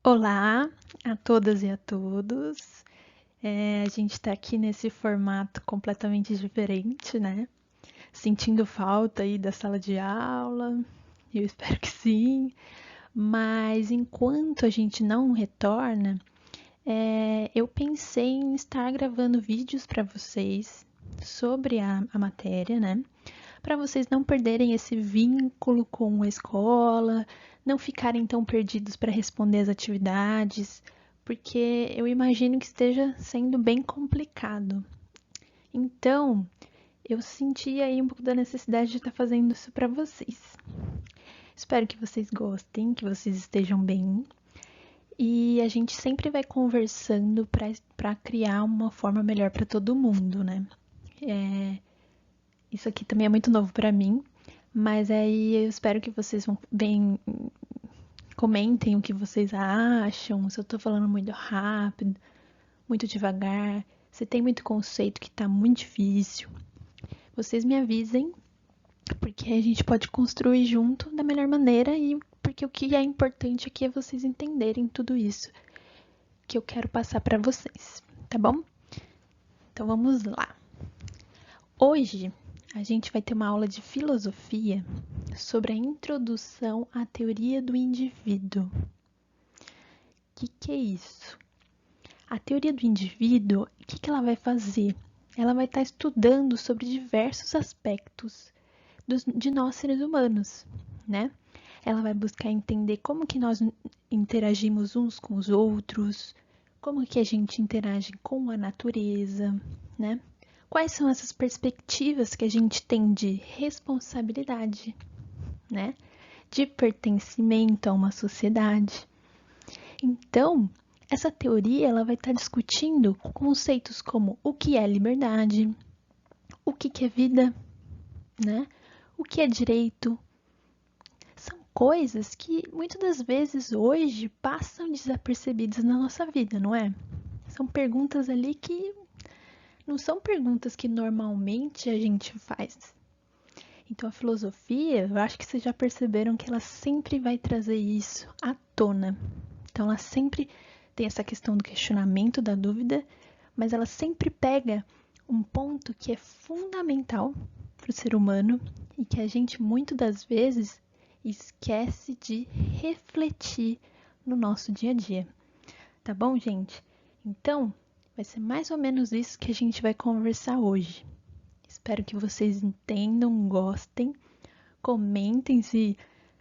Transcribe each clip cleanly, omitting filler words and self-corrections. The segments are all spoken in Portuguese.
Olá a todas e a todos. A gente está aqui nesse formato completamente diferente, né? Sentindo falta aí da sala de aula, eu espero que sim. Mas enquanto a gente não retorna, eu pensei em estar gravando vídeos para vocês sobre a matéria, né? Para vocês não perderem esse vínculo com a escola, não ficarem tão perdidos para responder as atividades, porque eu imagino que esteja sendo bem complicado. Então, eu senti aí um pouco da necessidade de estar fazendo isso para vocês. Espero que vocês gostem, que vocês estejam bem. E a gente sempre vai conversando para criar uma forma melhor para todo mundo, né? Isso aqui também é muito novo para mim, mas aí eu espero que vocês comentem o que vocês acham, se eu tô falando muito rápido, muito devagar, se tem muito conceito que tá muito difícil. Vocês me avisem, porque a gente pode construir junto da melhor maneira e porque o que é importante aqui é vocês entenderem tudo isso que eu quero passar para vocês, tá bom? Então vamos lá. Hoje a gente vai ter uma aula de filosofia sobre a introdução à teoria do indivíduo. O que é isso? A teoria do indivíduo, o que ela vai fazer? Ela vai estar estudando sobre diversos aspectos de nós seres humanos, né? Ela vai buscar entender como que nós interagimos uns com os outros, como que a gente interage com a natureza, né? Quais são essas perspectivas que a gente tem de responsabilidade, né? De pertencimento a uma sociedade. Então, essa teoria ela vai estar discutindo conceitos como o que é liberdade, o que é vida, né? O que é direito. São coisas que muitas das vezes hoje passam desapercebidas na nossa vida, não é? São perguntas ali que não são perguntas que normalmente a gente faz. Então a filosofia, eu acho que vocês já perceberam que ela sempre vai trazer isso à tona. Então ela sempre tem essa questão do questionamento, da dúvida, mas ela sempre pega um ponto que é fundamental para o ser humano e que a gente muitas das vezes esquece de refletir no nosso dia a dia. Tá bom, gente? Então, vai ser mais ou menos isso que a gente vai conversar hoje. Espero que vocês entendam, gostem, comentem se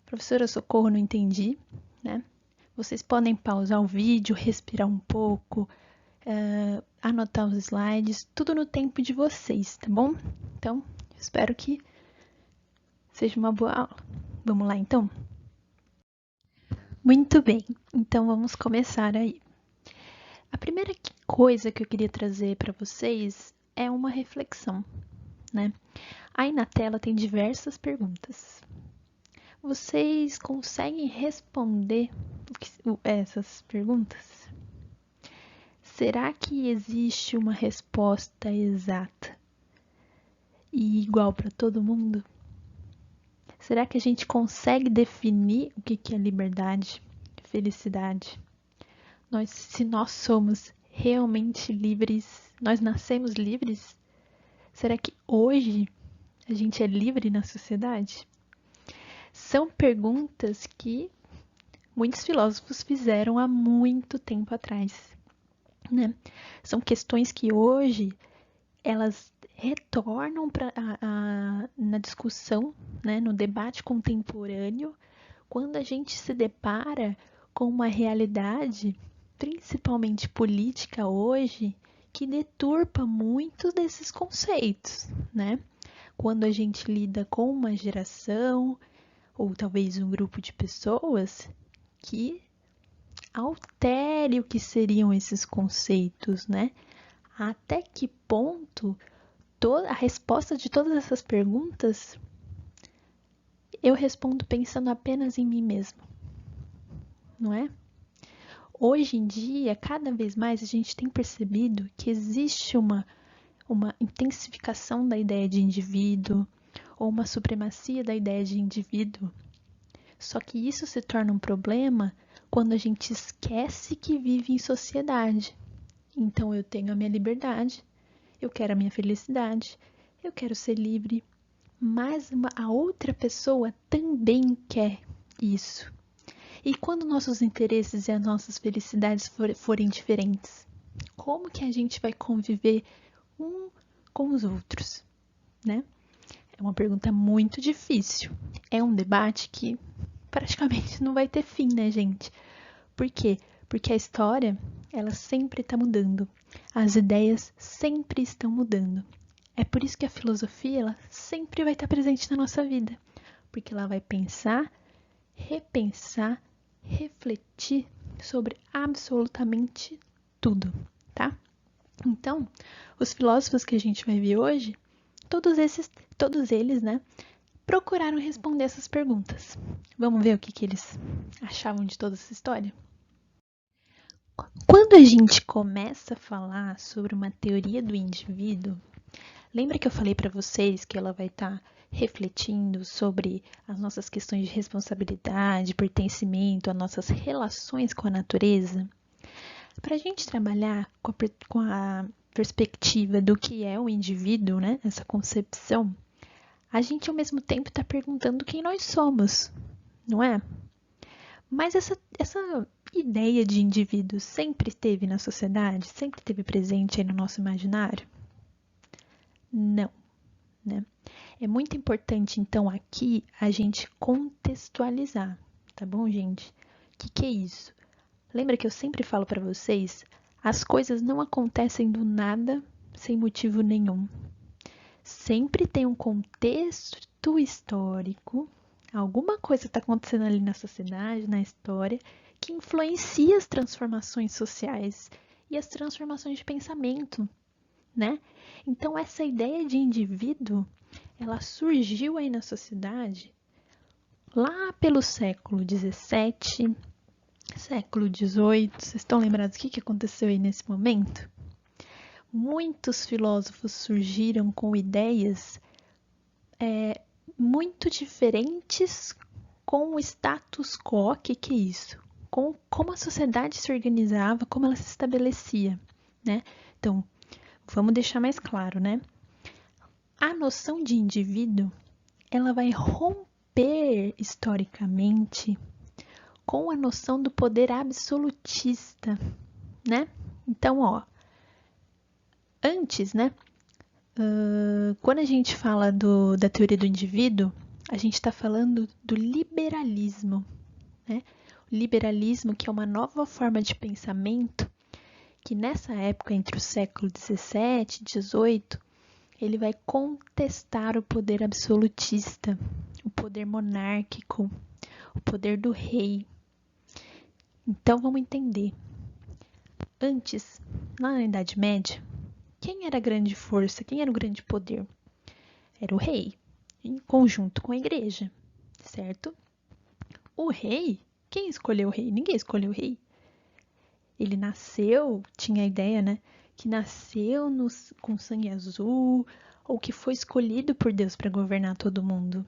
professora Socorro não entendi, né? Vocês podem pausar o vídeo, respirar um pouco, anotar os slides, tudo no tempo de vocês, tá bom? Então, espero que seja uma boa aula. Vamos lá, então? Muito bem, então vamos começar aí. A primeira coisa que eu queria trazer para vocês é uma reflexão, né? Aí na tela tem diversas perguntas. Vocês conseguem responder essas perguntas? Será que existe uma resposta exata e igual para todo mundo? Será que a gente consegue definir o que é liberdade, felicidade? Se nós somos realmente livres, nós nascemos livres? Será que hoje a gente é livre na sociedade? São perguntas que muitos filósofos fizeram há muito tempo atrás, né? São questões que hoje elas retornam na discussão, né, no debate contemporâneo, quando a gente se depara com uma realidade, principalmente política hoje, que deturpa muitos desses conceitos, né? Quando a gente lida com uma geração ou talvez um grupo de pessoas que altere o que seriam esses conceitos, né? Até que ponto a resposta de todas essas perguntas eu respondo pensando apenas em mim mesmo, não é? Hoje em dia, cada vez mais a gente tem percebido que existe uma intensificação da ideia de indivíduo ou uma supremacia da ideia de indivíduo. Só que isso se torna um problema quando a gente esquece que vive em sociedade. Então eu tenho a minha liberdade, eu quero a minha felicidade, eu quero ser livre, mas a outra pessoa também quer isso. E quando nossos interesses e as nossas felicidades forem diferentes, como que a gente vai conviver um com os outros, né? É uma pergunta muito difícil. É um debate que praticamente não vai ter fim, né, gente? Por quê? Porque a história, ela sempre está mudando. As ideias sempre estão mudando. É por isso que a filosofia, ela sempre vai estar presente na nossa vida. Porque ela vai pensar, repensar, refletir sobre absolutamente tudo, tá? Então, os filósofos que a gente vai ver hoje, todos eles, né, procuraram responder essas perguntas. Vamos ver o que eles achavam de toda essa história? Quando a gente começa a falar sobre uma teoria do indivíduo, lembra que eu falei para vocês que ela vai estar refletindo sobre as nossas questões de responsabilidade, pertencimento, as nossas relações com a natureza? Para a gente trabalhar com a perspectiva do que é o indivíduo, né, essa concepção, a gente ao mesmo tempo está perguntando quem nós somos, não é? Mas essa ideia de indivíduo sempre esteve na sociedade? Sempre esteve presente aí no nosso imaginário? Não, né? É muito importante, então, aqui a gente contextualizar, tá bom, gente? O que é isso? Lembra que eu sempre falo para vocês, as coisas não acontecem do nada sem motivo nenhum. Sempre tem um contexto histórico, alguma coisa está acontecendo ali na sociedade, na história, que influencia as transformações sociais e as transformações de pensamento, né? Então, essa ideia de indivíduo, ela surgiu aí na sociedade lá pelo século XVII, século XVIII. Vocês estão lembrados do que aconteceu aí nesse momento? Muitos filósofos surgiram com ideias muito diferentes com o status quo, que é isso? Com como a sociedade se organizava, como ela se estabelecia, né? Então, vamos deixar mais claro, né? A noção de indivíduo, ela vai romper historicamente com a noção do poder absolutista, né? Então, ó, antes, né? Quando a gente fala da teoria do indivíduo, a gente está falando do liberalismo, né? O liberalismo, que é uma nova forma de pensamento, que nessa época, entre o século XVII e XVIII, ele vai contestar o poder absolutista, o poder monárquico, o poder do rei. Então, vamos entender. Antes, lá na Idade Média, quem era a grande força, quem era o grande poder? Era o rei, em conjunto com a igreja, certo? O rei, quem escolheu o rei? Ninguém escolheu o rei. Ele nasceu, tinha a ideia, né? Que nasceu com sangue azul, ou que foi escolhido por Deus para governar todo mundo.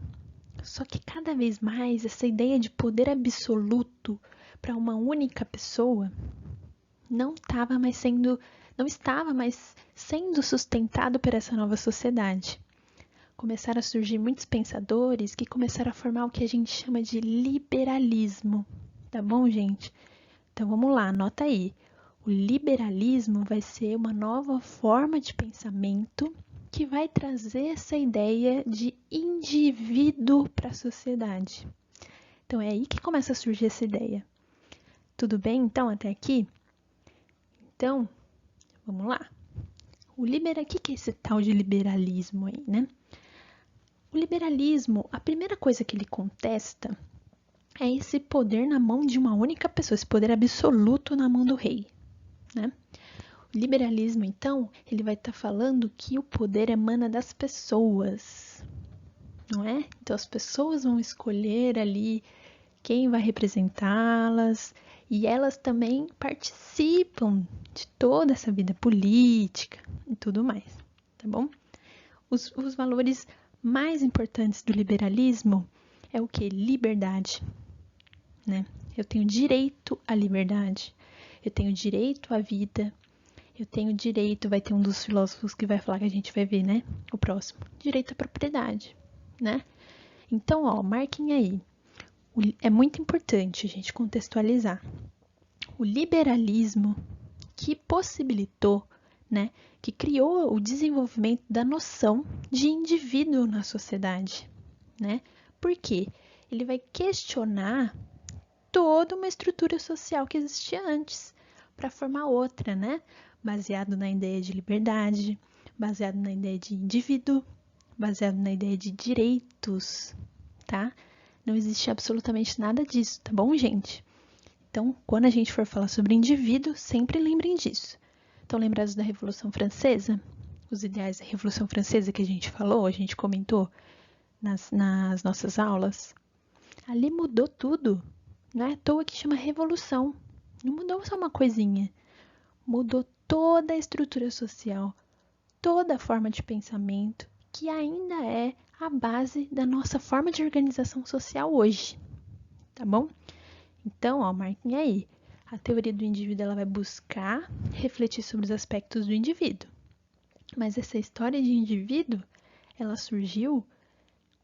Só que cada vez mais essa ideia de poder absoluto para uma única pessoa não estava mais sendo sustentado por essa nova sociedade. Começaram a surgir muitos pensadores que começaram a formar o que a gente chama de liberalismo. Tá bom, gente? Então vamos lá, anota aí. O liberalismo vai ser uma nova forma de pensamento que vai trazer essa ideia de indivíduo para a sociedade. Então é aí que começa a surgir essa ideia. Tudo bem, então, até aqui? Então, vamos lá. O que é esse tal de liberalismo aí, né? O liberalismo, a primeira coisa que ele contesta é esse poder na mão de uma única pessoa, esse poder absoluto na mão do rei, né? O liberalismo, então, ele vai estar falando que o poder emana das pessoas, não é? Então, as pessoas vão escolher ali quem vai representá-las e elas também participam de toda essa vida política e tudo mais, tá bom? Os valores mais importantes do liberalismo é o que? Liberdade, né? Eu tenho direito à liberdade. Eu tenho direito à vida. Eu tenho direito, vai ter um dos filósofos que vai falar que a gente vai ver, né? O próximo. Direito à propriedade, né? Então, ó, marquem aí. É muito importante a gente contextualizar. O liberalismo que possibilitou, né? Que criou o desenvolvimento da noção de indivíduo na sociedade, né? Por quê? Ele vai questionar toda uma estrutura social que existia antes para formar outra, né? Baseado na ideia de liberdade, baseado na ideia de indivíduo, baseado na ideia de direitos, tá? Não existe absolutamente nada disso, tá bom, gente? Então, quando a gente for falar sobre indivíduo, sempre lembrem disso. Estão lembrados da Revolução Francesa? Os ideais da Revolução Francesa que a gente falou, a gente comentou nas nossas aulas? Ali mudou tudo. Não é à toa que chama revolução. Não mudou só uma coisinha. Mudou toda a estrutura social, toda a forma de pensamento, que ainda é a base da nossa forma de organização social hoje. Tá bom? Então, ó, marquem aí. A teoria do indivíduo ela vai buscar refletir sobre os aspectos do indivíduo. Mas essa história de indivíduo, ela surgiu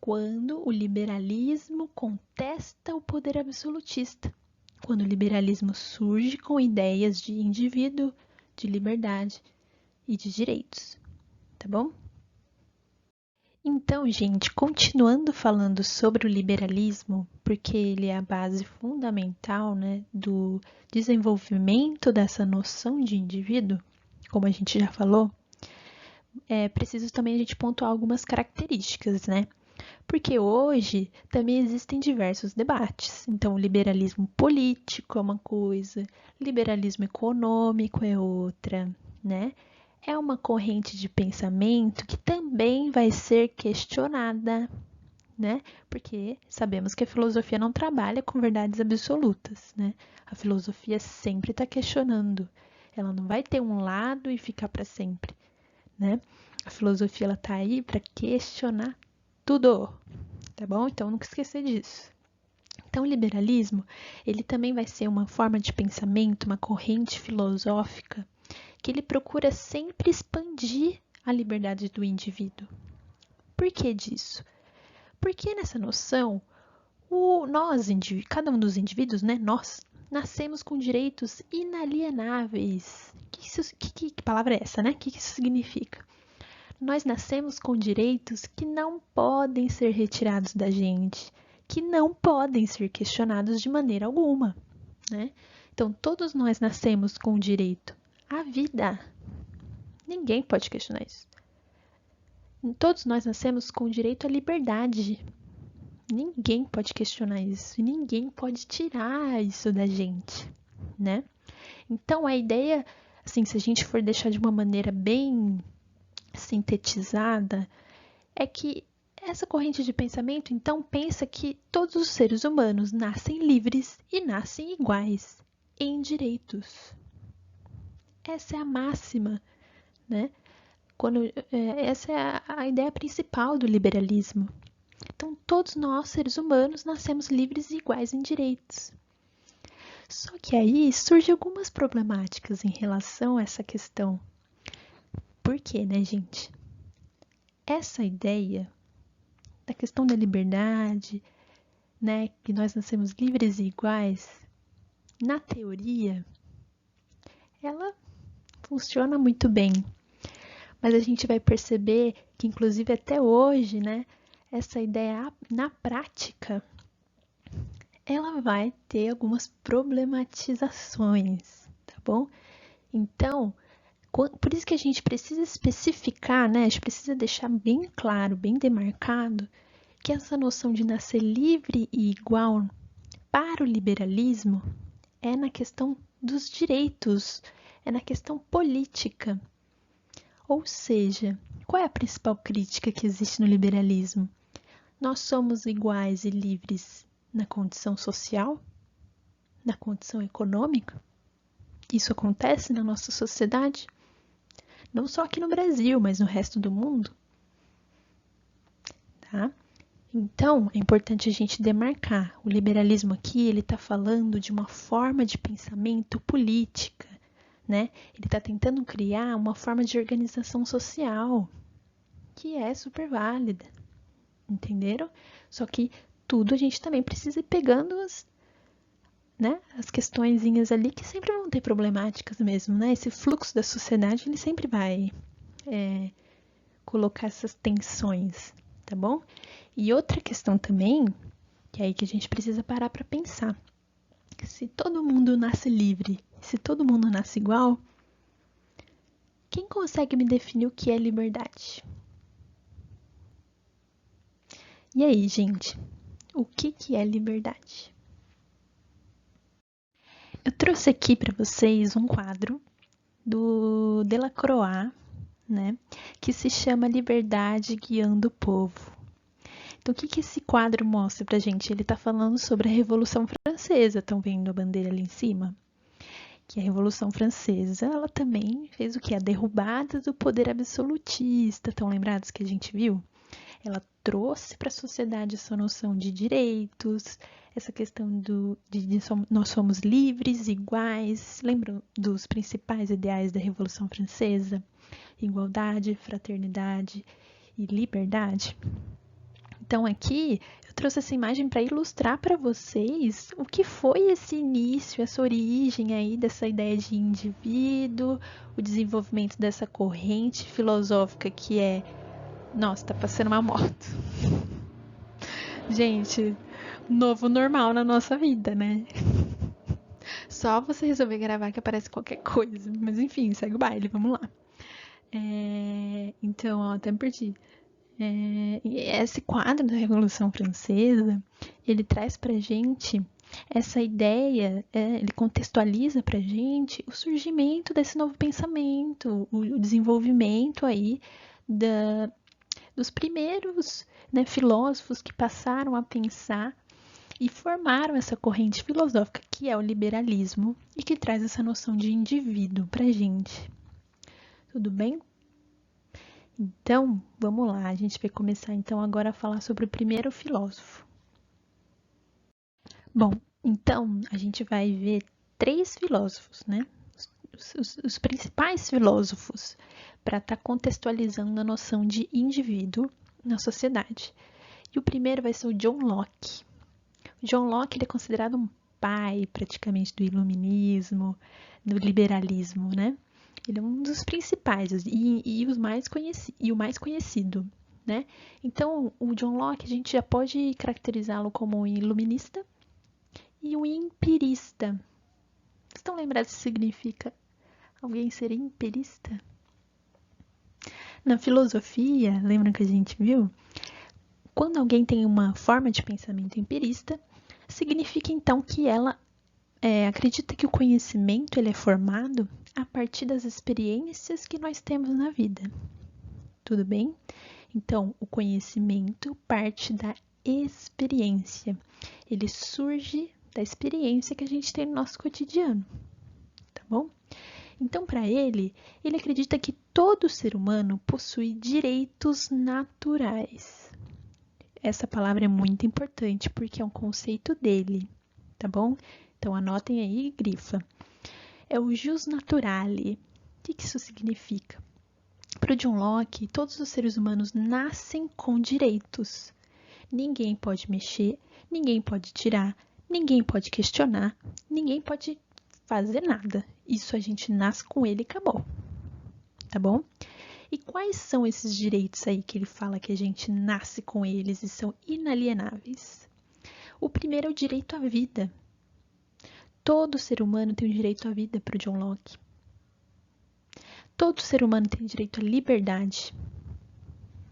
quando o liberalismo contesta o poder absolutista. Quando o liberalismo surge com ideias de indivíduo, de liberdade e de direitos. Tá bom? Então, gente, continuando falando sobre o liberalismo, porque ele é a base fundamental, né, do desenvolvimento dessa noção de indivíduo, como a gente já falou, é preciso também a gente pontuar algumas características, né? Porque hoje também existem diversos debates. Então, o liberalismo político é uma coisa, liberalismo econômico é outra, né? É uma corrente de pensamento que também vai ser questionada, né? Porque sabemos que a filosofia não trabalha com verdades absolutas, né? A filosofia sempre está questionando. Ela não vai ter um lado e ficar para sempre, né? A filosofia ela tá aí para questionar tudo, tá bom? Então nunca esquecer disso. Então o liberalismo, ele também vai ser uma forma de pensamento, uma corrente filosófica que ele procura sempre expandir a liberdade do indivíduo. Por que disso? Porque nessa noção, nós, cada um dos indivíduos, né, nós, nascemos com direitos inalienáveis. Que palavra é essa, né? O que isso significa? Nós nascemos com direitos que não podem ser retirados da gente, que não podem ser questionados de maneira alguma, né? Então, todos nós nascemos com o direito à vida. Ninguém pode questionar isso. Todos nós nascemos com o direito à liberdade. Ninguém pode questionar isso. E ninguém pode tirar isso da gente, né? Então, a ideia, assim, se a gente for deixar de uma maneira bem sintetizada, é que essa corrente de pensamento, então, pensa que todos os seres humanos nascem livres e nascem iguais em direitos. Essa é a máxima, né? Essa é a ideia principal do liberalismo. Então, todos nós, seres humanos, nascemos livres e iguais em direitos. Só que aí surgem algumas problemáticas em relação a essa questão. Por quê, né, gente? Essa ideia da questão da liberdade, né, que nós nascemos livres e iguais, na teoria, ela funciona muito bem. Mas a gente vai perceber que, inclusive até hoje, né, essa ideia na prática, ela vai ter algumas problematizações, tá bom? Então, por isso que a gente precisa especificar, né, a gente precisa deixar bem claro, bem demarcado, que essa noção de nascer livre e igual para o liberalismo é na questão dos direitos, é na questão política. Ou seja, qual é a principal crítica que existe no liberalismo? Nós somos iguais e livres na condição social? Na condição econômica? Isso acontece na nossa sociedade? Não só aqui no Brasil, mas no resto do mundo? Tá? Então, é importante a gente demarcar. O liberalismo aqui, ele está falando de uma forma de pensamento política, né? Ele está tentando criar uma forma de organização social que é super válida, entenderam? Só que tudo a gente também precisa ir pegando as questõezinhas ali que sempre vão ter problemáticas mesmo, né? Esse fluxo da sociedade, ele sempre vai colocar essas tensões, tá bom? E outra questão também, que é aí que a gente precisa parar para pensar. Se todo mundo nasce livre, se todo mundo nasce igual, quem consegue me definir o que é liberdade? E aí, gente, o que é liberdade? Eu trouxe aqui para vocês um quadro do Delacroix, né, que se chama Liberdade Guiando o Povo. Então, o que esse quadro mostra pra gente? Ele está falando sobre a Revolução Francesa. Estão vendo a bandeira ali em cima? Que a Revolução Francesa, ela também fez o que? A derrubada do poder absolutista. Estão lembrados que a gente viu? Ela trouxe para a sociedade essa noção de direitos, essa questão de nós somos livres, iguais. Lembram dos principais ideais da Revolução Francesa? Igualdade, fraternidade e liberdade. Então aqui eu trouxe essa imagem para ilustrar para vocês o que foi esse início, essa origem aí dessa ideia de indivíduo, o desenvolvimento dessa corrente filosófica que é, nossa, tá passando uma moto. Gente, novo normal na nossa vida, né? Só você resolver gravar que aparece qualquer coisa. Mas enfim, segue o baile, vamos lá. Então, ó, até me perdi. Esse quadro da Revolução Francesa, ele traz pra gente essa ideia, ele contextualiza pra gente o surgimento desse novo pensamento, o desenvolvimento aí dos primeiros, né, filósofos que passaram a pensar e formaram essa corrente filosófica que é o liberalismo e que traz essa noção de indivíduo pra gente. Tudo bem? Então, vamos lá, a gente vai começar então agora a falar sobre o primeiro filósofo. Bom, então a gente vai ver 3 filósofos, né? Os principais filósofos para estar contextualizando a noção de indivíduo na sociedade. E o primeiro vai ser o John Locke. O John Locke ele é considerado um pai praticamente do iluminismo, do liberalismo, né? Ele é um dos principais e o mais conhecido, né? Então, o John Locke a gente já pode caracterizá-lo como um iluminista e um empirista. Vocês estão lembrados o que significa alguém ser empirista? Na filosofia, lembram que a gente viu? Quando alguém tem uma forma de pensamento empirista, significa então que ela acredita que o conhecimento ele é formado a partir das experiências que nós temos na vida. Tudo bem? Então, o conhecimento parte da experiência. Ele surge da experiência que a gente tem no nosso cotidiano. Tá bom? Então, para ele acredita que todo ser humano possui direitos naturais. Essa palavra é muito importante porque é um conceito dele, tá bom? Então, anotem aí e grifa. É o jus naturale. O que isso significa? Para o John Locke, todos os seres humanos nascem com direitos. Ninguém pode mexer, ninguém pode tirar, ninguém pode questionar, ninguém pode fazer nada. Isso a gente nasce com ele e acabou. Tá bom? E quais são esses direitos aí que ele fala que a gente nasce com eles e são inalienáveis? O primeiro é o direito à vida. Todo ser humano tem o direito à vida para o John Locke. Todo ser humano tem direito à liberdade,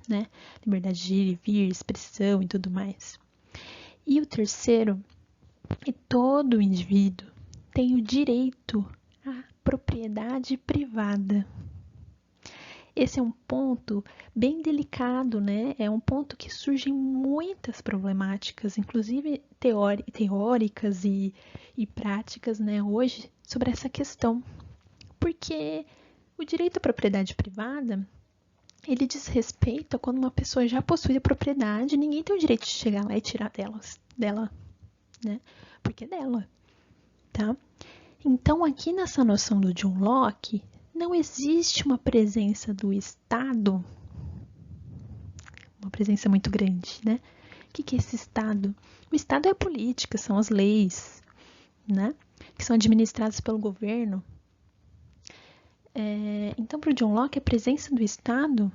né? Liberdade de ir e vir, expressão e tudo mais. E o terceiro é todo indivíduo tem o direito à propriedade privada. Esse é um ponto bem delicado, né? É um ponto que surgem muitas problemáticas, inclusive teóricas e práticas, né, hoje, sobre essa questão. Porque o direito à propriedade privada, ele diz respeito a quando uma pessoa já possui a propriedade, ninguém tem o direito de chegar lá e tirar dela, né? Porque é dela, tá? Então, aqui nessa noção do John Locke, não existe uma presença do Estado, uma presença muito grande, né? O que é esse Estado? O Estado é a política, são as leis, né? Que são administradas pelo governo. Então, para o John Locke, a presença do Estado,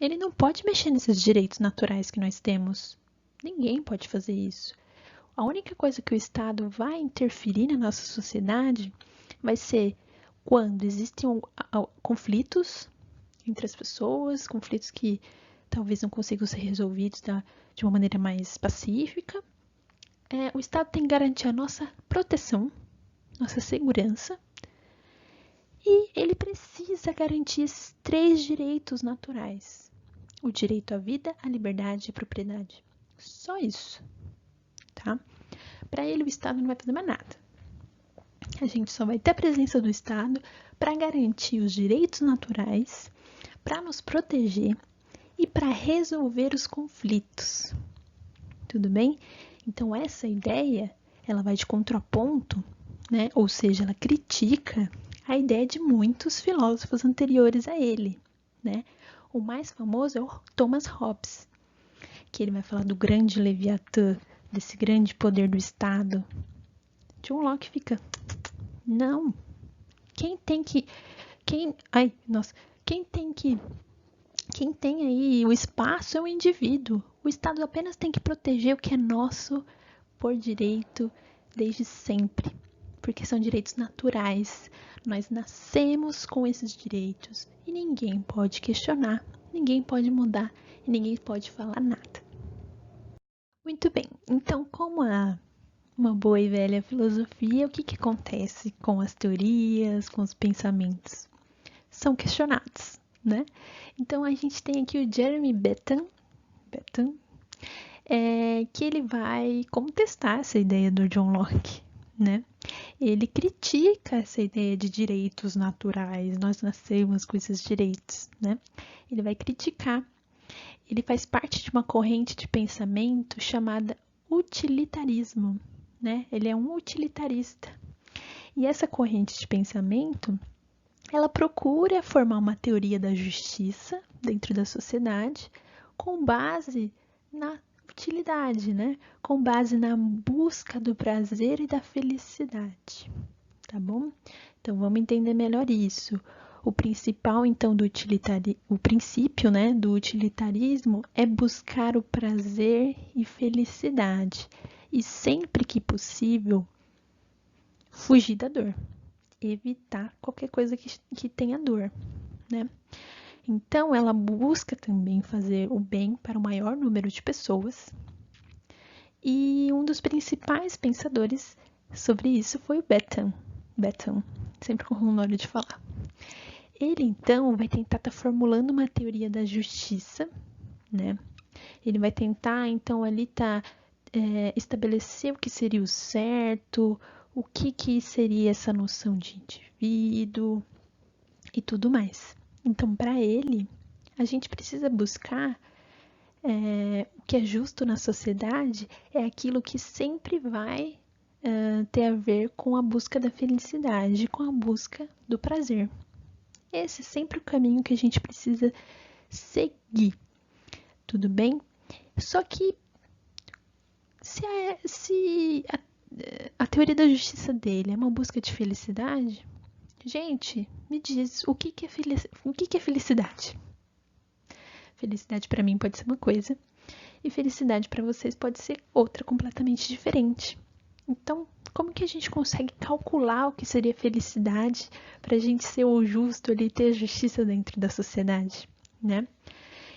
ele não pode mexer nesses direitos naturais que nós temos. Ninguém pode fazer isso. A única coisa que o Estado vai interferir na nossa sociedade vai ser quando existem conflitos entre as pessoas, conflitos que talvez não consigam ser resolvidos de uma maneira mais pacífica. O Estado tem que garantir a nossa proteção, nossa segurança, e ele precisa garantir esses 3 direitos naturais: o direito à vida, à liberdade e à propriedade. Só isso, tá? Para ele, o Estado não vai fazer mais nada. A gente só vai ter a presença do Estado para garantir os direitos naturais, para nos proteger e para resolver os conflitos. Tudo bem? Então, essa ideia, ela vai de contraponto, né? Ou seja, ela critica a ideia de muitos filósofos anteriores a ele, né? O mais famoso é o Thomas Hobbes, que ele vai falar do grande Leviatã, desse grande poder do Estado. John Locke fica, não, quem tem aí o espaço é o indivíduo. O Estado apenas tem que proteger o que é nosso por direito desde sempre, porque são direitos naturais. Nós nascemos com esses direitos e ninguém pode questionar, ninguém pode mudar e ninguém pode falar nada. Muito bem, então como uma boa e velha filosofia, o que acontece com as teorias, com os pensamentos? São questionados, né? Então a gente tem aqui o Jeremy Bentham, que ele vai contestar essa ideia do John Locke, né? Ele critica essa ideia de direitos naturais, nós nascemos com esses direitos, né? Ele vai criticar. Ele faz parte de uma corrente de pensamento chamada utilitarismo, né? Ele é um utilitarista. E essa corrente de pensamento, ela procura formar uma teoria da justiça dentro da sociedade com base na utilidade, né? Com base na busca do prazer e da felicidade, tá bom? Então vamos entender melhor isso. O principal, então, o princípio, né, do utilitarismo é buscar o prazer e felicidade e sempre que possível fugir da dor, evitar qualquer coisa que tenha dor, né? Então, ela busca também fazer o bem para o maior número de pessoas. E um dos principais pensadores sobre isso foi o Bentham, sempre com o nome de falar. Ele, então, vai tentar estar formulando uma teoria da justiça, né? Ele vai tentar, então, ali estabelecer o que seria o certo, o que seria essa noção de indivíduo e tudo mais. Então, para ele, a gente precisa buscar o que é justo na sociedade é aquilo que sempre vai ter a ver com a busca da felicidade, com a busca do prazer. Esse é sempre o caminho que a gente precisa seguir, tudo bem? Só que se a teoria da justiça dele é uma busca de felicidade, gente, me diz o que é felicidade? Felicidade para mim pode ser uma coisa e felicidade para vocês pode ser outra completamente diferente. Então, como que a gente consegue calcular o que seria felicidade para a gente ser o justo ali, ter a justiça dentro da sociedade, né?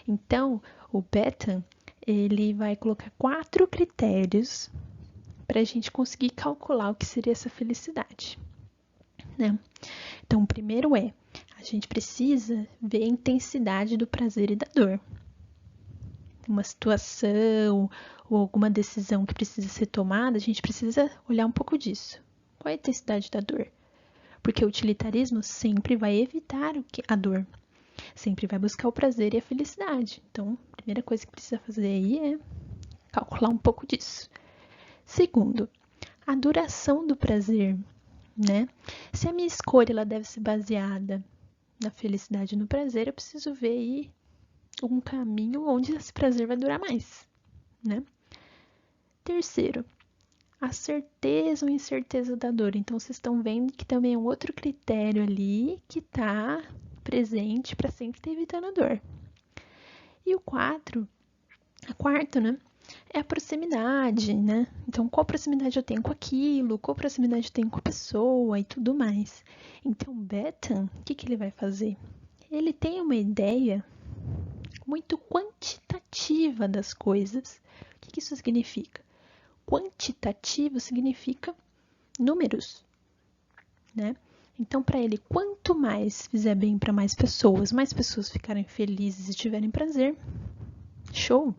Então, o Bentham, ele vai colocar 4 critérios para a gente conseguir calcular o que seria essa felicidade, né? Então, o primeiro a gente precisa ver a intensidade do prazer e da dor. Uma situação ou alguma decisão que precisa ser tomada, a gente precisa olhar um pouco disso. Qual é a intensidade da dor? Porque o utilitarismo sempre vai evitar a dor. Sempre vai buscar o prazer e a felicidade. Então, a primeira coisa que precisa fazer aí é calcular um pouco disso. Segundo, a duração do prazer, né? Se a minha escolha ela deve ser baseada na felicidade e no prazer, eu preciso ver aí um caminho onde esse prazer vai durar mais, né? Terceiro, a certeza ou incerteza da dor. Então, vocês estão vendo que também é um outro critério ali que está presente para sempre estar evitando a dor. E o quarto, né? É a proximidade, né? Então, qual proximidade eu tenho com aquilo, qual proximidade eu tenho com a pessoa e tudo mais. Então, Bethan, o que ele vai fazer? Ele tem uma ideia muito quantitativa das coisas. O que isso significa? Quantitativo significa números, né? Então, para ele, quanto mais fizer bem para mais pessoas ficarem felizes e tiverem prazer, show,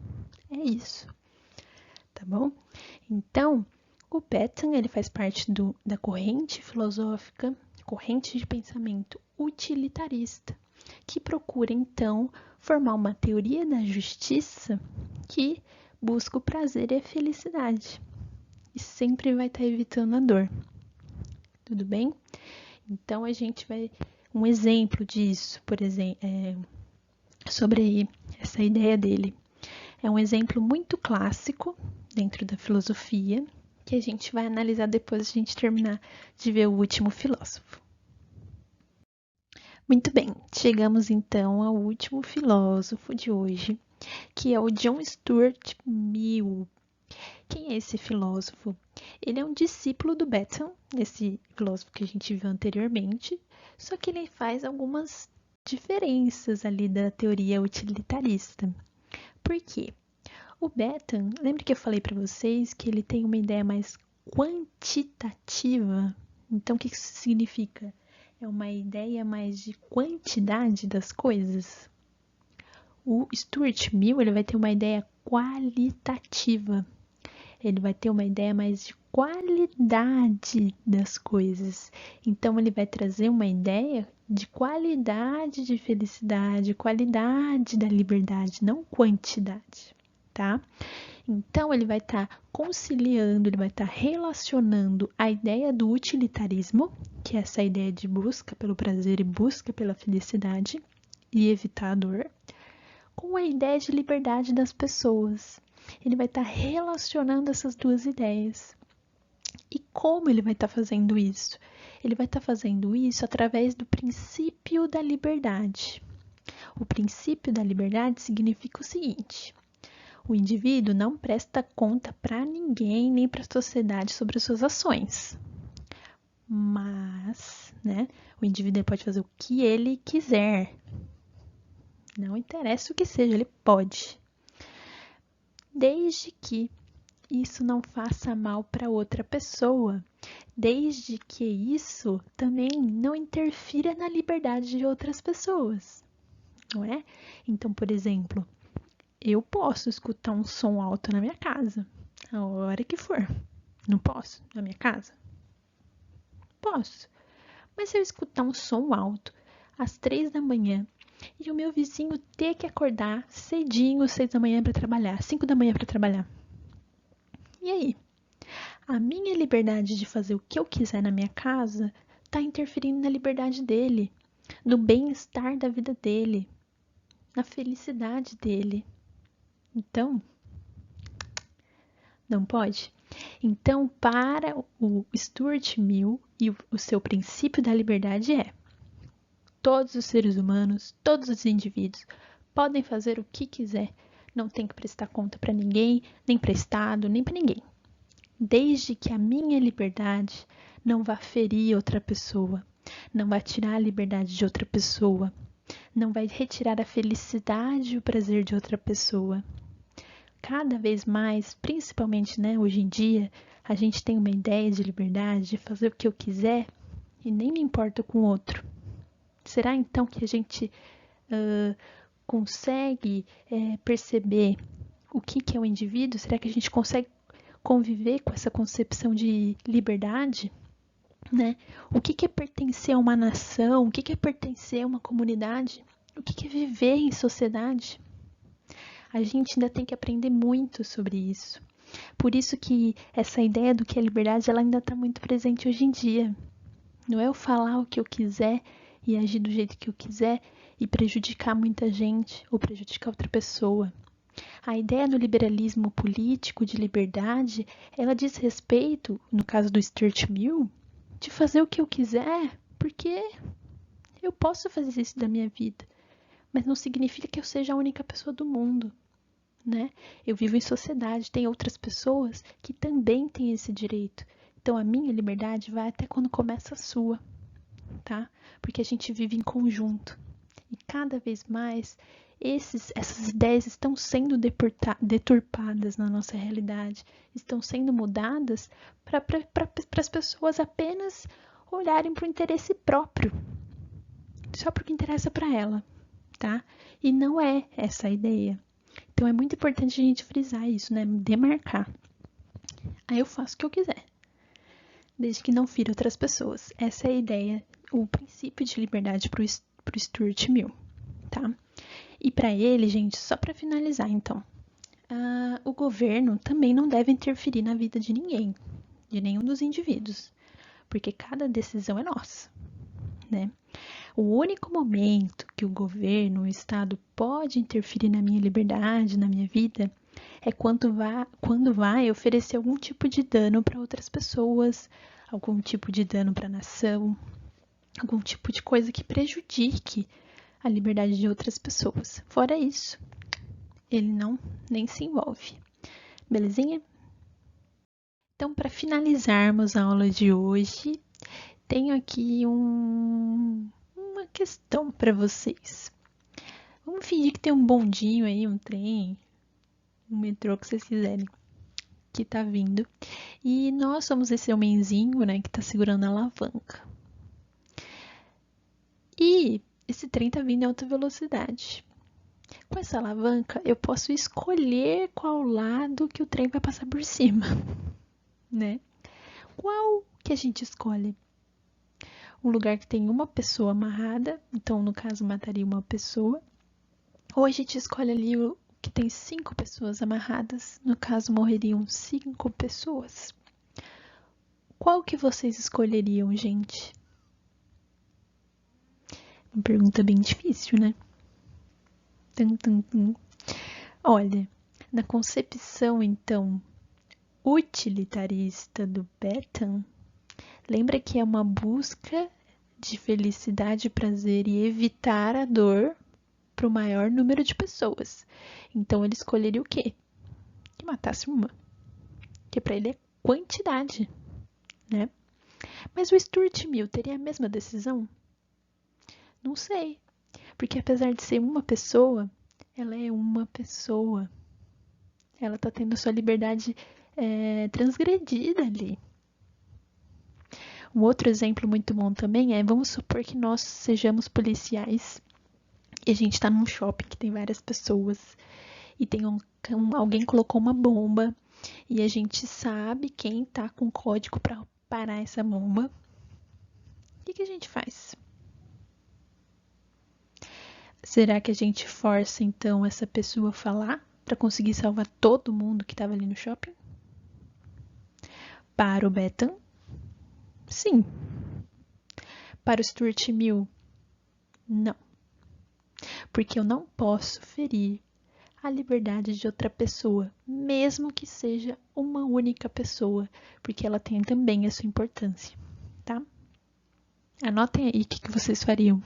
é isso, tá bom? Então, o Bethan, ele faz parte da corrente filosófica, corrente de pensamento utilitarista, que procura, então, formar uma teoria da justiça que busca o prazer e a felicidade. E sempre vai estar evitando a dor. Tudo bem? Então, a gente vai... Um exemplo disso, por exemplo, sobre essa ideia dele. É um exemplo muito clássico dentro da filosofia, que a gente vai analisar depois de a gente terminar de ver o último filósofo. Muito bem, chegamos então ao último filósofo de hoje, que é o John Stuart Mill. Quem é esse filósofo? Ele é um discípulo do Bentham, esse filósofo que a gente viu anteriormente, só que ele faz algumas diferenças ali da teoria utilitarista. Por quê? O Bentham, lembra que eu falei para vocês que ele tem uma ideia mais quantitativa? Então, o que isso significa? É uma ideia mais de quantidade das coisas. O Stuart Mill, ele vai ter uma ideia qualitativa. Ele vai ter uma ideia mais de qualidade das coisas. Então, ele vai trazer uma ideia de qualidade de felicidade, qualidade da liberdade, não quantidade, tá? Então, ele vai estar conciliando, ele vai estar relacionando a ideia do utilitarismo, que é essa ideia de busca pelo prazer e busca pela felicidade e evitar a dor, com a ideia de liberdade das pessoas. Ele vai estar relacionando essas duas ideias. E como ele vai estar fazendo isso? Ele vai estar fazendo isso através do princípio da liberdade. O princípio da liberdade significa o seguinte: o indivíduo não presta conta para ninguém nem para a sociedade sobre as suas ações. Mas, né, o indivíduo pode fazer o que ele quiser. Não interessa o que seja, ele pode. Desde que isso não faça mal para outra pessoa. Desde que isso também não interfira na liberdade de outras pessoas. Não é? Então, por exemplo, eu posso escutar um som alto na minha casa, a hora que for. Não posso? Na minha casa? Posso. Mas se eu escutar um som alto às 3 da manhã e o meu vizinho ter que acordar cedinho, 6 da manhã para trabalhar, 5 da manhã para trabalhar. E aí? A minha liberdade de fazer o que eu quiser na minha casa está interferindo na liberdade dele, no bem-estar da vida dele, na felicidade dele. Então, não pode? Então, para o Stuart Mill e o seu princípio da liberdade é: todos os seres humanos, todos os indivíduos podem fazer o que quiser, não tem que prestar conta para ninguém, nem para Estado, nem para ninguém. Desde que a minha liberdade não vá ferir outra pessoa, não vá tirar a liberdade de outra pessoa, não vai retirar a felicidade e o prazer de outra pessoa. Cada vez mais, principalmente, né, hoje em dia, a gente tem uma ideia de liberdade, de fazer o que eu quiser e nem me importo com o outro. Será então que a gente consegue perceber o que é o indivíduo? Será que a gente consegue conviver com essa concepção de liberdade? Né? O que é pertencer a uma nação? O que é pertencer a uma comunidade? O que é viver em sociedade? A gente ainda tem que aprender muito sobre isso. Por isso que essa ideia do que é liberdade, ela ainda está muito presente hoje em dia. Não é eu falar o que eu quiser e agir do jeito que eu quiser e prejudicar muita gente ou prejudicar outra pessoa. A ideia do liberalismo político de liberdade, ela diz respeito, no caso do Stuart Mill, de fazer o que eu quiser, porque eu posso fazer isso da minha vida, mas não significa que eu seja a única pessoa do mundo, né? Eu vivo em sociedade, tem outras pessoas que também têm esse direito. Então a minha liberdade vai até quando começa a sua, tá? Porque a gente vive em conjunto. E cada vez mais essas ideias estão sendo deturpadas na nossa realidade, estão sendo mudadas para as pessoas apenas olharem para o interesse próprio, só para o que interessa para ela, tá? E não é essa a ideia. Então é muito importante a gente frisar isso, né? Demarcar. Aí eu faço o que eu quiser, desde que não fira outras pessoas. Essa é a ideia, o princípio de liberdade para o Stuart Mill, tá? E para ele, gente, só para finalizar, então, o governo também não deve interferir na vida de ninguém, de nenhum dos indivíduos, porque cada decisão é nossa, né? O único momento que o governo, o Estado pode interferir na minha liberdade, na minha vida, é quando vai oferecer algum tipo de dano para outras pessoas, algum tipo de dano para a nação, algum tipo de coisa que prejudique a liberdade de outras pessoas. Fora isso, ele não nem se envolve. Belezinha? Então, para finalizarmos a aula de hoje, tenho aqui uma questão para vocês. Vamos fingir que tem um bondinho aí, um trem, um metrô que vocês quiserem, que tá vindo. E nós somos esse homenzinho, né, que tá segurando a alavanca. E esse trem tá vindo em alta velocidade. Com essa alavanca, eu posso escolher qual lado que o trem vai passar por cima, né? Qual que a gente escolhe? Um lugar que tem uma pessoa amarrada, então no caso mataria uma pessoa. Ou a gente escolhe ali o que tem 5 pessoas amarradas, no caso morreriam 5 pessoas. Qual que vocês escolheriam, gente? Uma pergunta bem difícil, né? Tum, tum, tum. Olha, na concepção, então, utilitarista do Bethan, lembra que é uma busca de felicidade e prazer e evitar a dor para o maior número de pessoas. Então ele escolheria o quê? Que matasse uma. Que para ele é quantidade, né? Mas o Stuart Mill teria a mesma decisão? Não sei. Porque apesar de ser uma pessoa, ela é uma pessoa. Ela tá tendo sua liberdade transgredida ali. Um outro exemplo muito bom também é, vamos supor que nós sejamos policiais e a gente tá num shopping que tem várias pessoas e tem alguém colocou uma bomba e a gente sabe quem tá com código para parar essa bomba. O que a gente faz? Será que a gente força então essa pessoa a falar para conseguir salvar todo mundo que estava ali no shopping? Para o Bethan, sim. Para o Stuart Mill, não. Porque eu não posso ferir a liberdade de outra pessoa, mesmo que seja uma única pessoa, porque ela tem também a sua importância, tá? Anotem aí o que vocês fariam.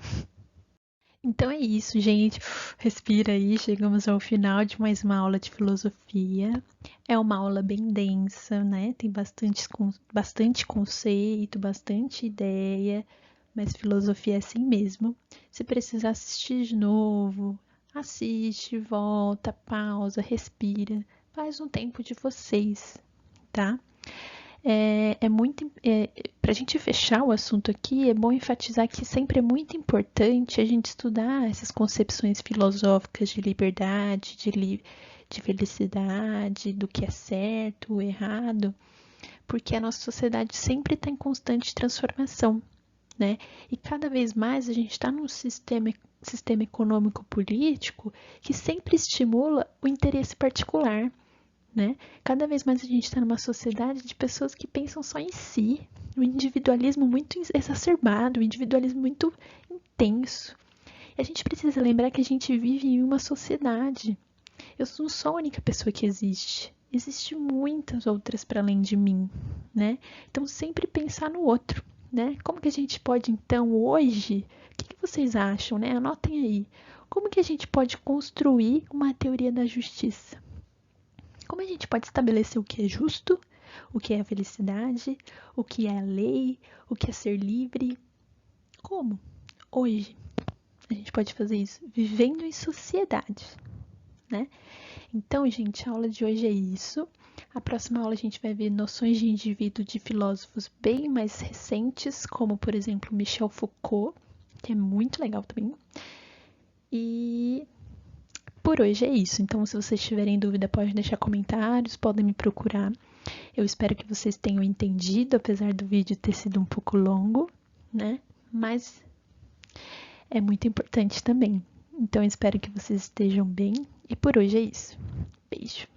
Então é isso, gente. Respira aí, chegamos ao final de mais uma aula de filosofia. É uma aula bem densa, né? Tem bastante conceito, bastante ideia, mas filosofia é assim mesmo. Se precisar assistir de novo, assiste, volta, pausa, respira, faz um tempo de vocês, tá? Para a gente fechar o assunto aqui, é bom enfatizar que sempre é muito importante a gente estudar essas concepções filosóficas de liberdade, de felicidade, do que é certo, o errado, porque a nossa sociedade sempre está em constante transformação, né? E cada vez mais a gente está num sistema sistema econômico-político que sempre estimula o interesse particular, né? Cada vez mais a gente está numa sociedade de pessoas que pensam só em si, o individualismo muito exacerbado, o individualismo muito intenso. E a gente precisa lembrar que a gente vive em uma sociedade. Eu não sou a única pessoa que existe. Existem muitas outras para além de mim, né? Então sempre pensar no outro, né? Como que a gente pode então hoje, o que vocês acham, né? Anotem aí. Como que a gente pode construir uma teoria da justiça? Como a gente pode estabelecer o que é justo, o que é a felicidade, o que é a lei, o que é ser livre? Como? Hoje a gente pode fazer isso vivendo em sociedade, né? Então, gente, a aula de hoje é isso. A próxima aula a gente vai ver noções de indivíduo de filósofos bem mais recentes, como, por exemplo, Michel Foucault, que é muito legal também. E por hoje é isso. Então, se vocês tiverem dúvida, podem deixar comentários, podem me procurar. Eu espero que vocês tenham entendido, apesar do vídeo ter sido um pouco longo, né? Mas é muito importante também. Então, eu espero que vocês estejam bem. E por hoje é isso. Beijo.